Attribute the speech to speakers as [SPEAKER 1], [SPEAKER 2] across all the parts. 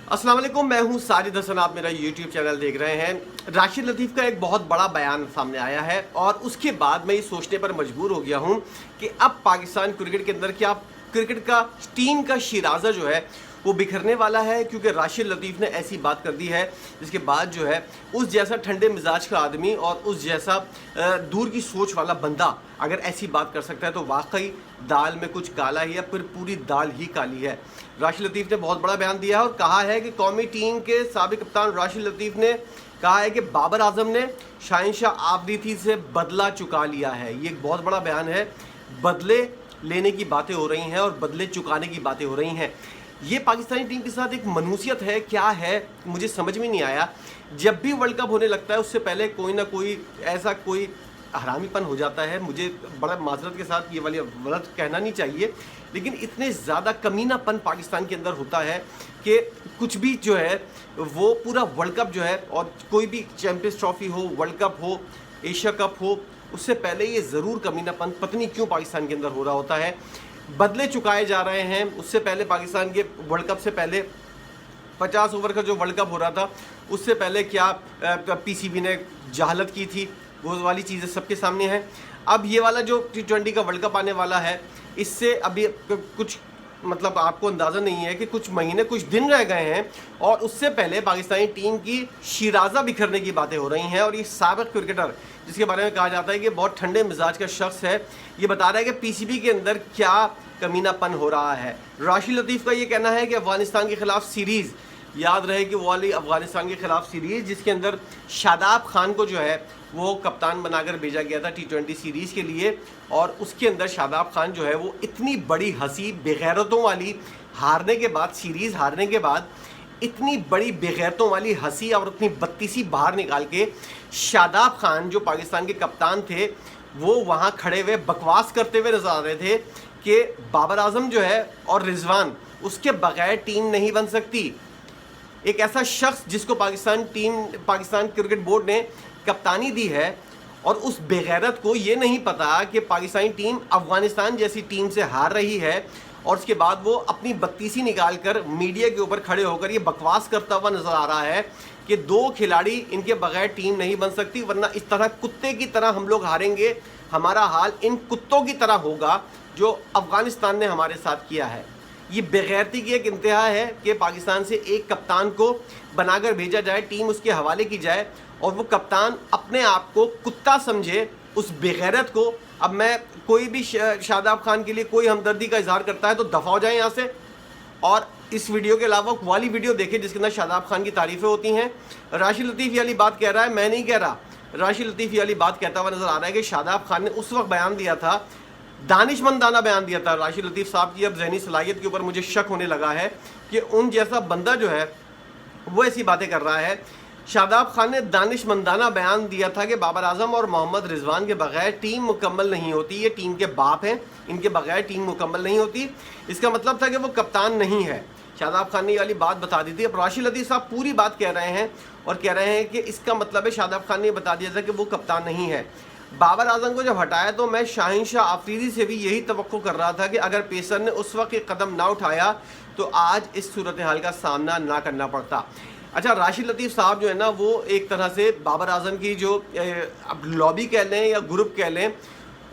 [SPEAKER 1] अस्सलाम वालेकुम, मैं हूं साजिद हसन। आप मेरा यूट्यूब चैनल देख रहे हैं। राशिद लतीफ़ का एक बहुत बड़ा बयान सामने आया है और उसके बाद मैं ये सोचने पर मजबूर हो गया हूं कि अब पाकिस्तान क्रिकेट के अंदर क्या क्रिकेट का टीम का शिराजा जो है वो बिखरने वाला है, क्योंकि राशिद लतीफ़ ने ऐसी बात कर दी है जिसके बाद जो है उस जैसा ठंडे मिजाज का आदमी और उस जैसा दूर की सोच वाला बंदा अगर ऐसी बात कर सकता है तो वाकई दाल में कुछ काला ही है, फिर पूरी दाल ही काली है। राशिद लतीफ़ ने बहुत बड़ा बयान दिया है और कहा है कि कौमी टीम के साबिक कप्तान राशिद लतीफ़ ने कहा है कि बाबर आजम ने शहंशाह आफरीदी से बदला चुका लिया है। ये एक बहुत बड़ा बयान है। बदले लेने की बातें हो रही हैं और बदले चुकाने की बातें हो रही हैं। ये पाकिस्तानी टीम के साथ एक मनुसियत है, क्या है मुझे समझ में नहीं आया। जब भी वर्ल्ड कप होने लगता है उससे पहले कोई ना कोई ऐसा कोई हरामीपन हो जाता है। मुझे बड़ा माजरत के साथ ये वाली गलत कहना नहीं चाहिए, लेकिन इतने ज़्यादा कमीनापन पाकिस्तान के अंदर होता है कि कुछ भी जो है वो पूरा वर्ल्ड कप जो है, और कोई भी चैम्पियंस ट्रॉफी हो, वर्ल्ड कप हो, एशिया कप हो, उससे पहले ये ज़रूर कमीनापन पता नहीं क्यों पाकिस्तान के अंदर हो रहा होता है। बदले चुकाए जा रहे हैं। उससे पहले पाकिस्तान के वर्ल्ड कप से पहले 50 ओवर का जो वर्ल्ड कप हो रहा था उससे पहले क्या पीसीबी ने जहालत की थी, वो वाली चीज़ें सबके सामने हैं। अब ये वाला जो T20 का वर्ल्ड कप आने वाला है, इससे अभी कुछ मतलब आपको अंदाज़ा नहीं है कि कुछ महीने कुछ दिन रह गए हैं और उससे पहले पाकिस्तानी टीम की शिराजा बिखरने की बातें हो रही हैं। और ये साबिक क्रिकेटर जिसके बारे में कहा जाता है कि बहुत ठंडे मिजाज का शख्स है, ये बता रहा है कि पीसीबी के अंदर क्या कमीनापन हो रहा है। राशिद लतीफ़ का ये कहना है कि अफगानिस्तान के ख़िलाफ़ सीरीज़, याद रहे कि वो वाली अफगानिस्तान के ख़िलाफ़ सीरीज़ जिसके अंदर शादाब खान को जो है वो कप्तान बनाकर भेजा गया था T20 सीरीज़ के लिए, और उसके अंदर शादाब खान जो है वो इतनी बड़ी हंसी बेगैरतों वाली, हारने के बाद, सीरीज़ हारने के बाद इतनी बड़ी बेगैरतों वाली हंसी और इतनी बत्तीसी बाहर निकाल के शादाब खान जो पाकिस्तान के कप्तान थे वो वहाँ खड़े हुए बकवास करते हुए नजर आ रहे थे कि बाबर आजम जो है और रिजवान, उसके बगैर टीम नहीं बन सकती। एक ऐसा शख्स जिसको पाकिस्तान क्रिकेट बोर्ड ने कप्तानी दी है, और उस बेगैरत को ये नहीं पता कि पाकिस्तानी टीम अफगानिस्तान जैसी टीम से हार रही है, और उसके बाद वो अपनी बत्तीसी निकाल कर मीडिया के ऊपर खड़े होकर ये बकवास करता हुआ नजर आ रहा है कि 2 खिलाड़ी इनके बगैर टीम नहीं बन सकती, वरना इस तरह कुत्ते की तरह हम लोग हारेंगे। हमारा हाल इन कुत्तों की तरह होगा जो अफगानिस्तान ने हमारे साथ किया है। ये बेगैरती की एक इंतहा है कि पाकिस्तान से एक कप्तान को बनाकर भेजा जाए, टीम उसके हवाले की जाए और वो कप्तान अपने आप को कुत्ता समझे। उस बेगैरत को, अब मैं कोई भी शादाब खान के लिए कोई हमदर्दी का इजहार करता है तो दफ़ा हो जाए यहाँ से, और इस वीडियो के अलावा वाली वीडियो देखें जिसके अंदर शादाब खान की तारीफ़ें होती हैं। राशिद लतीफ़ वाली बात कह रहा है, मैं नहीं कह रहा। राशिद लतीफ़ वाली बात कहता हुआ नज़र आ रहा है कि शादाब खान ने उस वक्त बयान दिया था, दानिशमंदाना बयान दिया था। राशिद लतीफ़ साहब की अब जहनी सलाहियत के ऊपर मुझे शक होने लगा है कि उन जैसा बंदा जो है वो ऐसी बातें कर रहा है। शादाब खान ने दानिशमंदाना बयान दिया था कि बाबर आजम और मोहम्मद रिजवान के बगैर टीम मुकम्मल नहीं होती, ये टीम के बाप हैं, इनके बगैर टीम मुकम्मल नहीं होती। इसका मतलब था कि वो कप्तान नहीं है। शादाब खान ने ये वाली बात बता दी थी। अब राशिद लतीफ़ साहब पूरी बात कह रहे हैं और कह रहे हैं कि इसका मतलब है शादाब खान ने बता दिया था कि वो कप्तान नहीं है। बाबर आजम को जब हटाया तो मैं शहंशाह आफरीदी से भी यही तवक्को कर रहा था कि अगर पेसर ने उस वक्त एक कदम ना उठाया तो आज इस सूरत हाल का सामना ना करना पड़ता। अच्छा, राशिद लतीफ़ साहब जो है ना वो एक तरह से बाबर आजम की जो अब लॉबी कह लें या ग्रुप कह लें,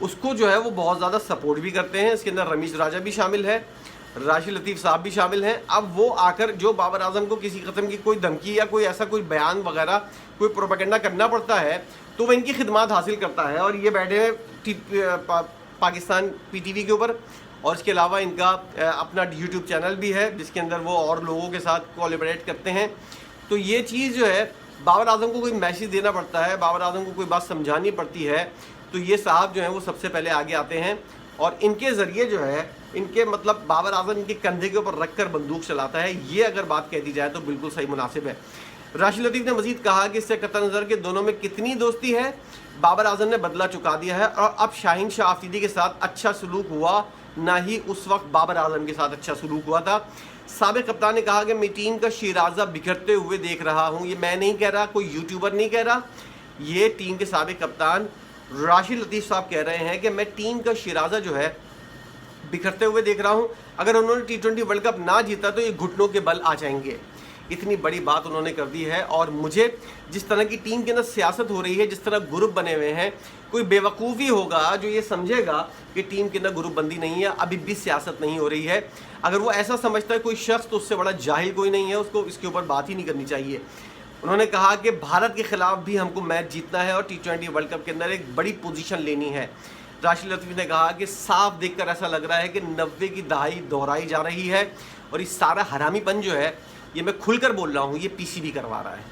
[SPEAKER 1] उसको जो है वो बहुत ज़्यादा सपोर्ट भी करते हैं। इसके अंदर रमीज़ राजा भी शामिल है, राशिद लतीफ़ साहब भी शामिल हैं। अब वो आकर जो बाबर आजम को किसी किस्म की कोई धमकी या कोई ऐसा कोई बयान वगैरह कोई प्रोपेगेंडा करना पड़ता है तो वो इनकी खिदमत हासिल करता है। और ये बैठे हैं पाकिस्तान PTV के ऊपर, और इसके अलावा इनका अपना YouTube चैनल भी है जिसके अंदर वो और लोगों के साथ कोलैबोरेट करते हैं। तो ये चीज़ जो है बाबर आजम को कोई मैसेज देना पड़ता है, बाबर आजम को कोई बात समझानी पड़ती है, तो ये साहब जो हैं वो सबसे पहले आगे आते हैं और इनके ज़रिए जो है इनके मतलब बाबर आजम इनके कंधे के ऊपर रख कर बंदूक चलाता है। ये अगर बात कह दी जाए तो बिल्कुल सही मुनासिब है। राशिद लतीफ़ ने मजीद कहा कि इससे कतई नज़र के दोनों में कितनी दोस्ती है, बाबर आजम ने बदला चुका दिया है और अब शहंशाह आफरीदी के साथ अच्छा सलूक हुआ, ना ही उस वक्त बाबर आजम के साथ अच्छा सलूक हुआ था। साबिक कप्तान ने कहा कि मैं टीम का शिराजा बिखरते हुए देख रहा हूँ। ये मैं नहीं कह रहा, कोई यूट्यूबर नहीं कह रहा, ये टीम के साबिक कप्तान राशिद लतीफ़ साहब कह रहे हैं कि मैं टीम का शिराजा जो है बिखरते हुए देख रहा हूँ। अगर उन्होंने T20 वर्ल्ड कप ना जीता तो ये घुटनों के बल आ जाएंगे। इतनी बड़ी बात उन्होंने कर दी है। और मुझे जिस तरह की टीम के अंदर सियासत हो रही है, जिस तरह ग्रुप बने हुए हैं, कोई बेवकूफ़ी होगा जो ये समझेगा कि टीम के अंदर ग्रुप बंदी नहीं है, अभी भी सियासत नहीं हो रही है। अगर वो ऐसा समझता है कोई शख्स, तो उससे बड़ा जाहिल कोई नहीं है, उसको इसके ऊपर बात ही नहीं करनी चाहिए। उन्होंने कहा कि भारत के खिलाफ भी हमको मैच जीतना है और T20 वर्ल्ड कप के अंदर एक बड़ी पोजीशन लेनी है। राशिद लतीफ़ी ने कहा कि साफ देखकर ऐसा लग रहा है कि 90 की दहाई दोहराई जा रही है और ये सारा हरामीपन जो है, ये मैं खुलकर बोल रहा हूँ, ये पीसीबी करवा रहा है।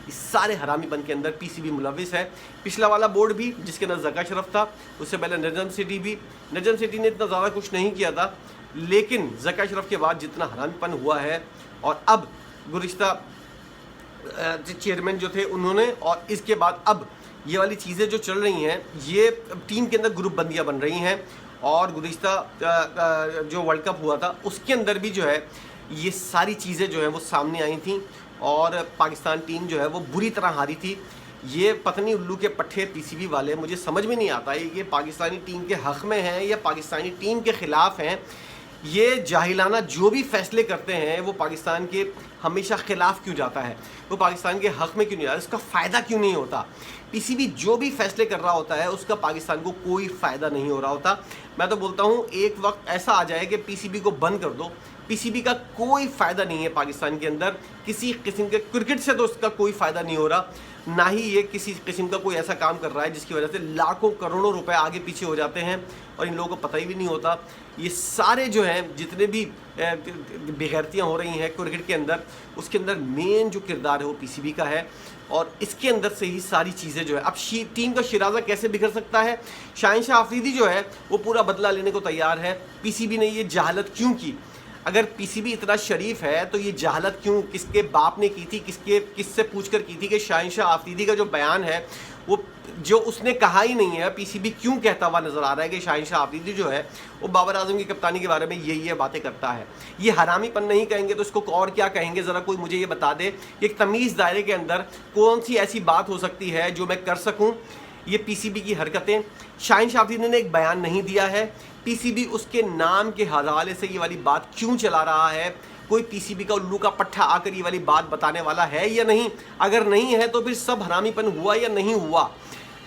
[SPEAKER 1] इस सारे हरामीपन के अंदर पीसीबी मुलविस है। पिछला वाला बोर्ड भी जिसके अंदर ज़का अशरफ था, उससे पहले नजम सिटी भी, नजम सिटी ने इतना ज़्यादा कुछ नहीं किया था, लेकिन ज़का अशरफ के बाद जितना हरामीपन हुआ है, और अब गुज़िश्ता चेयरमैन जो थे उन्होंने, और इसके बाद अब ये वाली चीज़ें जो चल रही हैं, ये टीम के अंदर ग्रुप बंदियाँ बन रही हैं। और गुज़िश्ता जो वर्ल्ड कप हुआ था उसके अंदर भी जो है ये सारी चीज़ें जो हैं वो सामने आई थी और पाकिस्तान टीम जो है वो बुरी तरह हारी थी। ये पत्नी उल्लू के पट्टे पीसीबी वाले, मुझे समझ में नहीं आता है ये पाकिस्तानी टीम के हक़ में हैं या पाकिस्तानी टीम के ख़िलाफ़ हैं। ये जाहिलाना जो भी फैसले करते हैं वो पाकिस्तान के हमेशा ख़िलाफ़ क्यों जाता है, वो पाकिस्तान के हक़ में क्यों नहीं आता, इसका फ़ायदा क्यों नहीं होता। पीसीबी जो भी फैसले कर रहा होता है उसका पाकिस्तान को कोई फ़ायदा नहीं हो रहा होता। मैं तो बोलता हूँ एक वक्त ऐसा आ जाए कि पीसीबी को बंद कर दो, पीसीबी का कोई फ़ायदा नहीं है पाकिस्तान के अंदर, किसी किस्म के क्रिकेट से तो उसका कोई फ़ायदा नहीं हो रहा, ना ही ये किसी किस्म का कोई ऐसा काम कर रहा है जिसकी वजह से लाखों करोड़ों रुपए आगे पीछे हो जाते हैं और इन लोगों को पता ही भी नहीं होता। ये सारे जो हैं जितने भी बेगैरतियाँ हो रही हैं क्रिकेट के अंदर, उसके अंदर मेन जो किरदार है वो पीसीबी का है और इसके अंदर से ही सारी चीज़ें जो है। अब टीम का शिराजा कैसे बिखर सकता है, शाहिन आफरीदी जो है वो पूरा बदला लेने को तैयार है। पीसीबी ने ये जहालत क्यों की, अगर पीसीबी इतना शरीफ है तो ये जहालत क्यों किसके बाप ने की थी, किससे पूछकर की थी कि शाहिन आफरीदी का जो बयान है वो जो उसने कहा ही नहीं है, पीसीबी क्यों कहता हुआ नज़र आ रहा है कि शाहिन आफरीदी जो है वो बाबर आजम की कप्तानी के बारे में ये बातें करता है। ये हरामीपन नहीं कहेंगे तो इसको और क्या कहेंगे, ज़रा कोई मुझे ये बता दे। एक तमीज़ दायरे के अंदर कौन सी ऐसी बात हो सकती है जो मैं कर सकूँ। ये पीसीबी की हरकतें, शाहिन आफरीदी ने एक बयान नहीं दिया है, पीसीबी उसके नाम के हवाले से ये वाली बात क्यों चला रहा है, कोई पीसीबी का उल्लू का पट्टा आकर ये वाली बात बताने वाला है या नहीं। अगर नहीं है तो फिर सब हरामीपन हुआ या नहीं हुआ।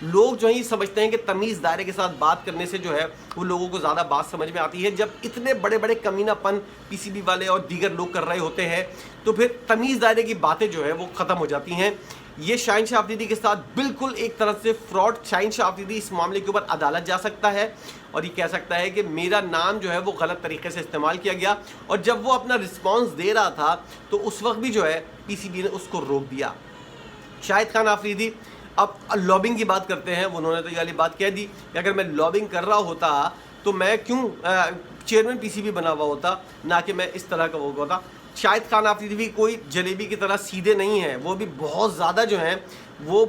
[SPEAKER 1] लोग जो है ये समझते हैं कि तमीज़ दायरे के साथ बात करने से जो है वो लोगों को ज़्यादा बात समझ में आती है। जब इतने बड़े बड़े कमीनापन पीसीबी वाले और दीगर लोग कर रहे होते हैं तो फिर तमीज़ दायरे की बातें जो है वो ख़त्म हो जाती हैं। ये शाहिन आफरीदी के साथ बिल्कुल एक तरह से फ्रॉड। शाहिन आफरीदी इस मामले के ऊपर अदालत जा सकता है और ये कह सकता है कि मेरा नाम जो है वो गलत तरीके से इस्तेमाल किया गया, और जब वो अपना रिस्पांस दे रहा था तो उस वक्त भी जो है पीसीबी ने उसको रोक दिया। शाहिद खान आफरीदी अब लॉबिंग की बात करते हैं, उन्होंने तो ये वाली बात कह दी कि अगर मैं लॉबिंग कर रहा होता तो मैं क्यों चेयरमैन पीसीबी बना हुआ होता, ना कि मैं इस तरह का वो होता। शाहिद खान आफरीदी भी कोई जलेबी की तरह सीधे नहीं है, वो भी बहुत ज़्यादा जो हैं वो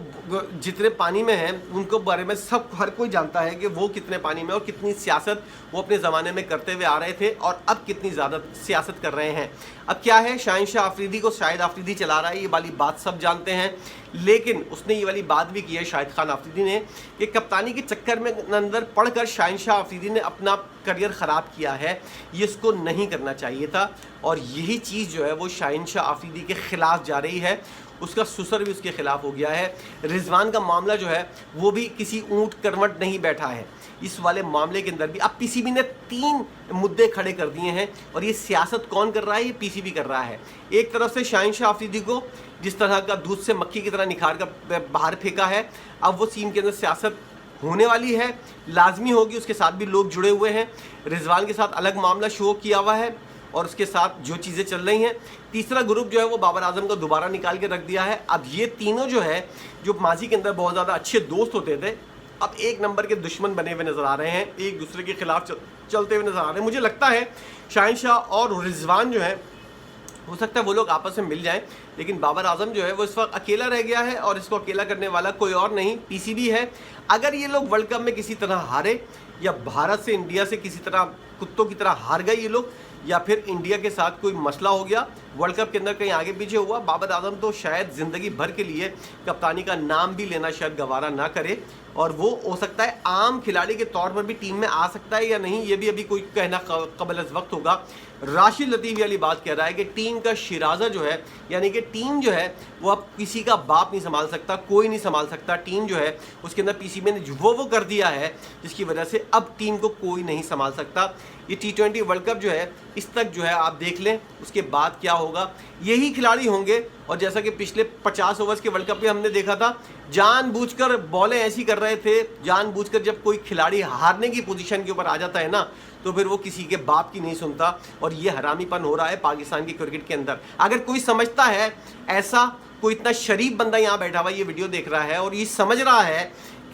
[SPEAKER 1] जितने पानी में हैं उनको बारे में सब हर कोई जानता है कि वो कितने पानी में और कितनी सियासत वो अपने ज़माने में करते हुए आ रहे थे और अब कितनी ज़्यादा सियासत कर रहे हैं। अब क्या है, शाहिन आफरीदी को शाहिद आफरीदी चला रहा है, ये वाली बात सब जानते हैं, लेकिन उसने ये वाली बात भी की है शाहिद खान आफरीदी ने कि कप्तानी के चक्कर में अंदर पढ़कर शाहिन आफरीदी ने अपना करियर ख़राब किया है, ये इसको नहीं करना चाहिए था। और यही चीज़ जो है वो शाहिन आफरीदी के ख़िलाफ़ जा रही है, उसका सुसर भी उसके ख़िलाफ़ हो गया है। रिजवान का मामला जो है वो भी किसी ऊँट करवट नहीं बैठा है। इस वाले मामले के अंदर भी अब पीसीबी ने 3 मुद्दे खड़े कर दिए हैं और ये सियासत कौन कर रहा है, ये पीसीबी कर रहा है। एक तरफ से शाहिन आफरीदी को जिस तरह का दूध से मक्खी की तरह निखार कर बाहर फेंका है, अब वो टीम के अंदर सियासत होने वाली है, लाजमी होगी, उसके साथ भी लोग जुड़े हुए हैं। रिजवान के साथ अलग मामला शो किया हुआ है और उसके साथ जो चीज़ें चल रही हैं। तीसरा ग्रुप जो है वो बाबर आजम का दोबारा निकाल के रख दिया है। अब ये तीनों जो है जो माजी के अंदर बहुत ज़्यादा अच्छे दोस्त होते थे, अब एक नंबर के दुश्मन बने हुए नज़र आ रहे हैं, एक दूसरे के खिलाफ चलते हुए नज़र आ रहे हैं। मुझे लगता है शाहिन शाह और रिजवान जो है हो सकता है वो लोग आपस में मिल जाएं, लेकिन बाबर आजम जो है वो इस वक्त अकेला रह गया है और इसको अकेला करने वाला कोई और नहीं पीसीबी है। अगर ये लोग वर्ल्ड कप में किसी तरह हारे या भारत से इंडिया से किसी तरह कुत्तों की तरह हार गए ये लोग, या फिर इंडिया के साथ कोई मसला हो गया, वर्ल्ड कप के अंदर कहीं आगे पीछे हुआ, बाबर आजम तो शायद ज़िंदगी भर के लिए कप्तानी का नाम भी लेना शायद गवारा ना करे और वो हो सकता है आम खिलाड़ी के तौर पर भी टीम में आ सकता है या नहीं, ये भी अभी कोई कहना कबल अज़ वक्त होगा। राशिद लतीफ़ वाली बात कह रहा है कि टीम का शिराजा जो है, यानी कि टीम जो है वो अब किसी का बाप नहीं संभाल सकता, कोई नहीं संभाल सकता। टीम जो है उसके अंदर पीसीबी ने वो कर दिया है जिसकी वजह से अब टीम को कोई नहीं संभाल सकता। ये T20 वर्ल्ड कप जो है इस तक जो है आप देख लें, उसके बाद क्या होगा, यही खिलाड़ी होंगे। और जैसा कि पिछले 50 ओवर्स के वर्ल्ड कप में हमने देखा था, जानबूझकर बॉलें ऐसी कर रहे थे, जानबूझकर जब कोई खिलाड़ी हारने की पोजीशन के ऊपर आ जाता है ना, तो फिर वो किसी के बाप की नहीं सुनता। और ये हरामीपन हो रहा है पाकिस्तान की क्रिकेट के अंदर। अगर कोई समझता है, ऐसा कोई इतना शरीफ बंदा यहाँ बैठा हुआ ये वीडियो देख रहा है और ये समझ रहा है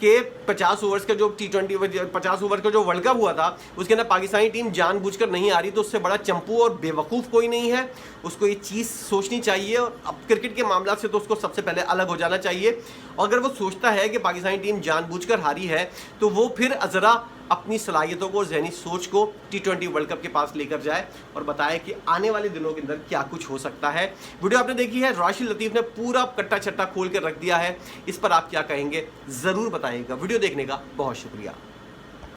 [SPEAKER 1] कि 50 ओवर्स का जो T20 50 ओवर का जो वर्ल्ड कप हुआ था उसके अंदर पाकिस्तानी टीम जानबूझकर नहीं आ रही, तो उससे बड़ा चंपू और बेवकूफ़ कोई नहीं है। उसको ये चीज़ सोचनी चाहिए और अब क्रिकेट के मामला से तो उसको सबसे पहले अलग हो जाना चाहिए। और अगर वो सोचता है कि पाकिस्तानी टीम जानबूझकर हारी है तो वो फिर ज़रा अपनी सलाहियतों को, जहनी सोच को T20 वर्ल्ड कप के पास लेकर जाए और बताए कि आने वाले दिनों के अंदर क्या कुछ हो सकता है। वीडियो आपने देखी है, राशिद लतीफ़ ने पूरा कट्टा छट्टा खोल कर रख दिया है। इस पर आप क्या कहेंगे ज़रूर बताइएगा। वीडियो देखने का बहुत शुक्रिया।